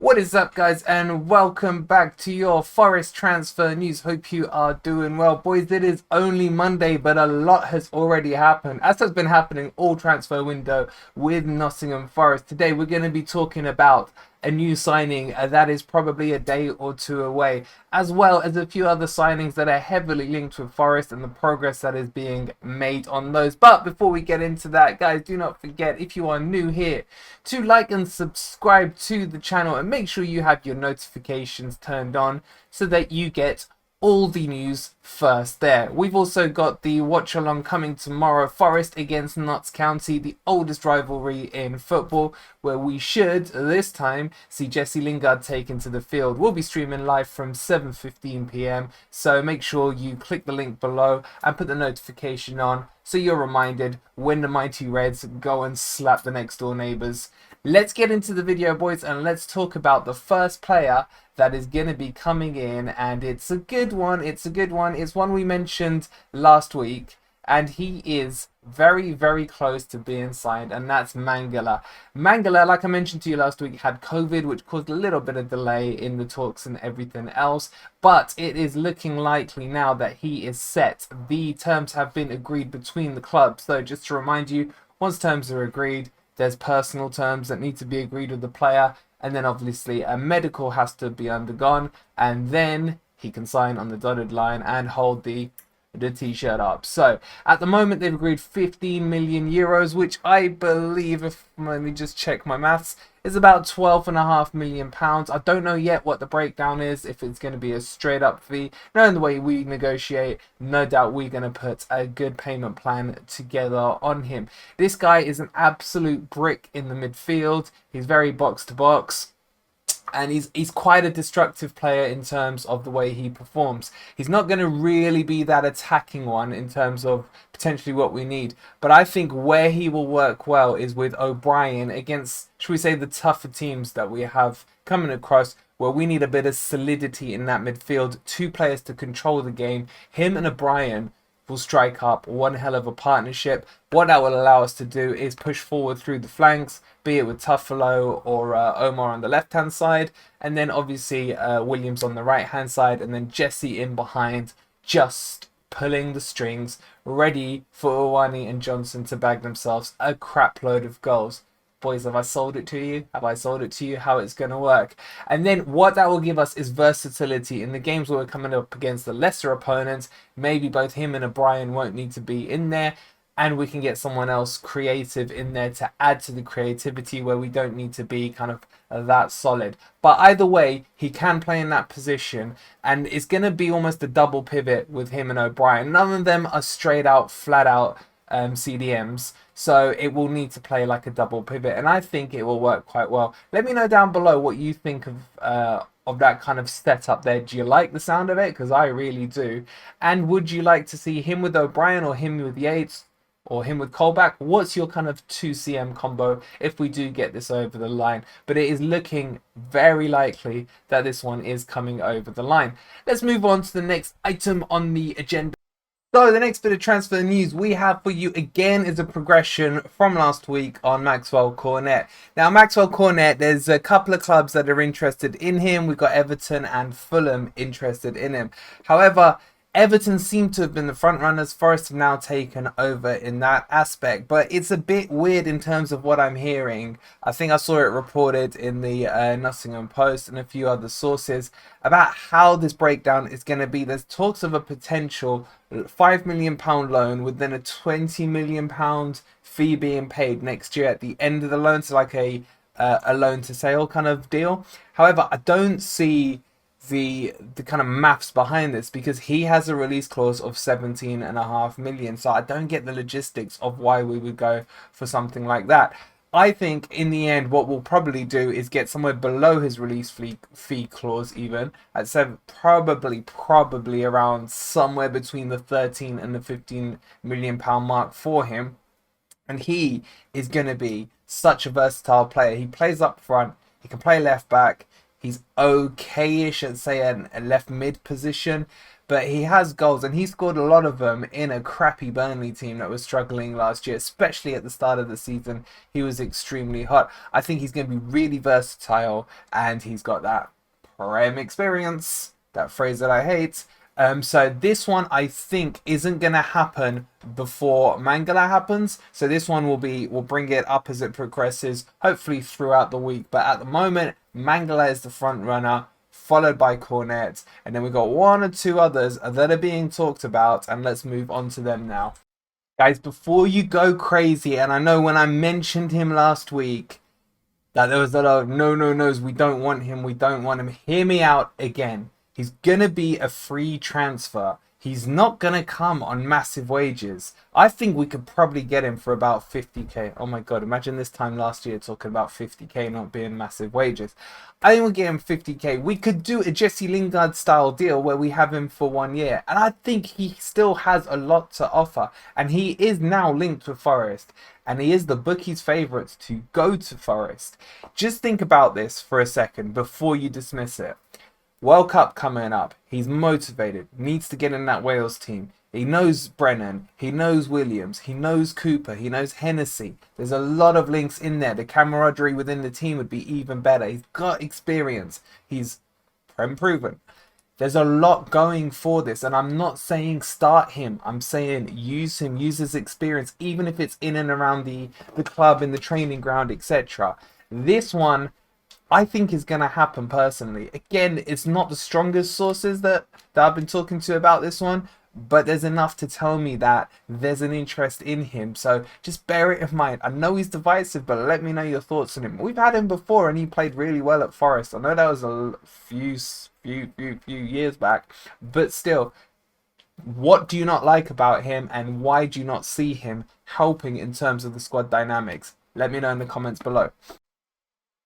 What is up, guys, and welcome back to your Forest transfer news. Hope you are doing well. Boys, it is only Monday, but a lot has already happened, as has been happening all transfer window with Nottingham Forest. Today we're going to be talking about a new signing that is probably a day or two away, as well as a few other signings that are heavily linked with Forest and the progress that is being made on those. But before we get into that, guys, do not forget, if you are new here, to like and subscribe to the channel and make sure you have your notifications turned on so that you get all the news first there. We've also got the watch along coming tomorrow, Forest against Notts County, the oldest rivalry in football, where we should this time see Jesse Lingard taken to the field. We'll be streaming live from 7:15 p.m, so make sure you click the link below and put the notification on so you're reminded when the mighty Reds go and slap the next door neighbours. Let's get into the video, boys, and let's talk about the first player that is going to be coming in, and it's a good one. It's one we mentioned last week, and he is very, very close to being signed, and that's Mangala. Mangala, like I mentioned to you last week, had COVID, which caused a little bit of delay in the talks and everything else, but it is looking likely now that he is set. The terms have been agreed between the clubs, so just to remind you, once terms are agreed, there's personal terms that need to be agreed with the player, and then obviously a medical has to be undergone, and then he can sign on the dotted line and hold the t-shirt up. So at the moment they've agreed 15 million euros, which I believe, if let me just check my maths, is about 12.5 million pounds. I don't know yet what the breakdown is, if it's going to be a straight up fee. Knowing the way we negotiate, no doubt we're going to put a good payment plan together on him. This guy is an absolute brick in the midfield. He's very box to box, and he's quite a destructive player in terms of the way he performs. He's not going to really be that attacking one in terms of potentially what we need, but I think where he will work well is with O'Brien against, should we say, the tougher teams that we have coming across, where we need a bit of solidity in that midfield, two players to control the game. Him and O'Brien will strike up one hell of a partnership. What that will allow us to do is push forward through the flanks, be it with Tuffalo or Omar on the left hand side, and then obviously Williams on the right hand side, and then Jesse in behind, just pulling the strings, ready for Owani and Johnson to bag themselves a crap load of goals. Boys, have I sold it to you? Have I sold it to you how it's going to work? And then what that will give us is versatility in the games where we're coming up against the lesser opponents. Maybe both him and O'Brien won't need to be in there, and we can get someone else creative in there to add to the creativity where we don't need to be kind of that solid. But either way, he can play in that position, and it's going to be almost a double pivot with him and O'Brien. None of them are straight out, flat out CDMs, so it will need to play like a double pivot, and I think it will work quite well. Let me know down below what you think of that kind of setup there. Do you like the sound of it? Because I really do. And would you like to see him with O'Brien, or him with Yates, or him with Colback? What's your kind of 2CM combo if we do get this over the line? But it is looking very likely that this one is coming over the line. Let's move on to the next item on the agenda. So the next bit of transfer news we have for you again is a progression from last week on Maxwell Cornet. Now Maxwell Cornet, there's a couple of clubs that are interested in him. We've got Everton and Fulham interested in him. However, Everton seem to have been the front runners. Forest have now taken over in that aspect, but it's a bit weird in terms of what I'm hearing. I think I saw it reported in the Nottingham Post and a few other sources about how this breakdown is going to be. There's talks of a potential £5 million loan with then a £20 million fee being paid next year at the end of the loan, so like a loan to sale kind of deal. However, I don't see the kind of maths behind this, because he has a release clause of 17.5 million, so I don't get the logistics of why we would go for something like that. I think in the end what we'll probably do is get somewhere below his release fee clause, even at probably around somewhere between the 13 and the 15 million pound mark for him. And he is going to be such a versatile player. He plays up front, he can play left back, he's okay-ish at, say, a left mid position, but he has goals, and he scored a lot of them in a crappy Burnley team that was struggling last year, especially at the start of the season. He was extremely hot. I think he's going to be really versatile, and he's got that prem experience, that phrase that I hate. So this one I think isn't going to happen before Mangala happens. So this one we'll bring it up as it progresses, hopefully throughout the week. But at the moment, Mangala is the front runner, followed by Cornet, and then we've got one or two others that are being talked about, and let's move on to them now. Guys, before you go crazy, and I know when I mentioned him last week that there was a lot of no's, we don't want him, hear me out again. He's gonna be a free transfer. He's not gonna come on massive wages. I think we could probably get him for about 50k. Oh my god, imagine this time last year talking about 50k not being massive wages. I think we'll get him 50k. We could do a Jesse Lingard style deal where we have him for 1 year. And I think he still has a lot to offer. And he is now linked with Forest. And he is the bookies' favourite to go to Forest. Just think about this for a second before you dismiss it. World Cup coming up. He's motivated. Needs to get in that Wales team. He knows Brennan. He knows Williams. He knows Cooper. He knows Hennessy. There's a lot of links in there. The camaraderie within the team would be even better. He's got experience. He's prem proven. There's a lot going for this, and I'm not saying start him. I'm saying use him, use his experience, even if it's in and around the club, in the training ground, etc. This one I think is going to happen personally. Again, it's not the strongest sources that I've been talking to about this one, but there's enough to tell me that there's an interest in him. So just bear it in mind. I know he's divisive, but let me know your thoughts on him. We've had him before and he played really well at Forest. I know that was a few years back, but still, what do you not like about him, and why do you not see him helping in terms of the squad dynamics? Let me know in the comments below.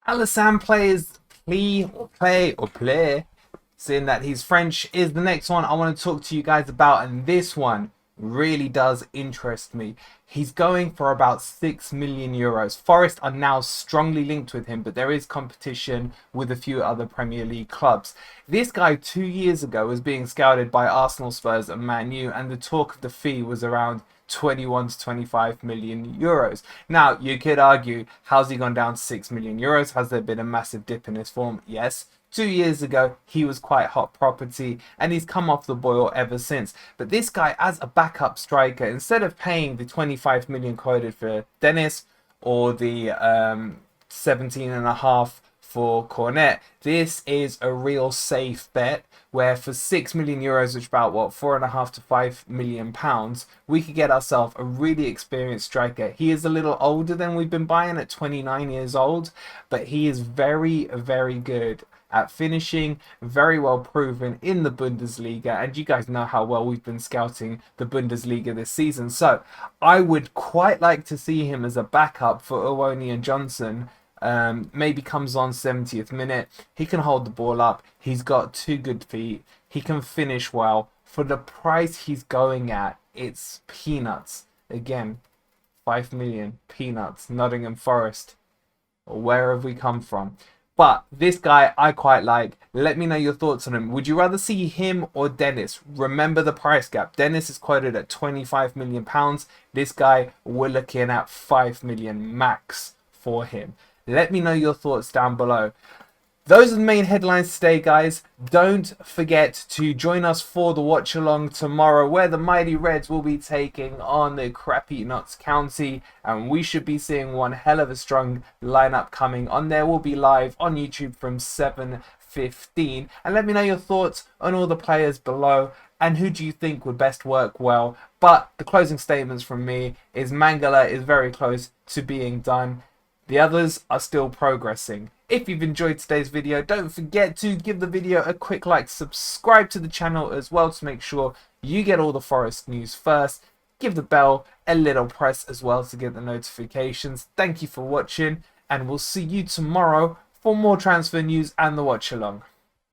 Alassane plays Plea, seeing that he's French, is the next one I want to talk to you guys about, and this one really does interest me. He's going for about 6 million euros. Forest are now strongly linked with him, but there is competition with a few other Premier League clubs. This guy 2 years ago was being scouted by Arsenal, Spurs and Man U, and the talk of the fee was around 21 to 25 million euros. Now, you could argue, how's he gone down to 6 million euros? Has there been a massive dip in his form? Yes. 2 years ago, he was quite hot property, and he's come off the boil ever since. But this guy, as a backup striker, instead of paying the 25 million quoted for Dennis or the 17.5 for Cornet, this is a real safe bet, where for 6 million euros, which is about what, 4.5 to 5 million pounds, we could get ourselves a really experienced striker. He is a little older than we've been buying at 29 years old, but he is very, very good at finishing, very well proven in the Bundesliga, and you guys know how well we've been scouting the Bundesliga this season. So I would quite like to see him as a backup for Owoni and Johnson. Maybe comes on 70th minute. He can hold the ball up. He's got 2 good feet. He can finish well. For the price he's going at, it's peanuts. Again, 5 million, peanuts. Nottingham Forest. Where have we come from? But this guy I quite like. Let me know your thoughts on him. Would you rather see him or Dennis? Remember the price gap. Dennis is quoted at 25 million pounds. This guy, we're looking at 5 million max for him. Let me know your thoughts down below. Those are the main headlines today, guys. Don't forget to join us for the watch along tomorrow, where the Mighty Reds will be taking on the crappy Notts County, and we should be seeing one hell of a strong lineup coming on there. We'll be live on YouTube from 7:15, and let me know your thoughts on all the players below, and who do you think would best work well. But the closing statements from me is Mangala is very close to being done. The others are still progressing. If you've enjoyed today's video, don't forget to give the video a quick like, subscribe to the channel as well to make sure you get all the Forest news first. Give the bell a little press as well to get the notifications. Thank you for watching, and we'll see you tomorrow for more transfer news and the watch along.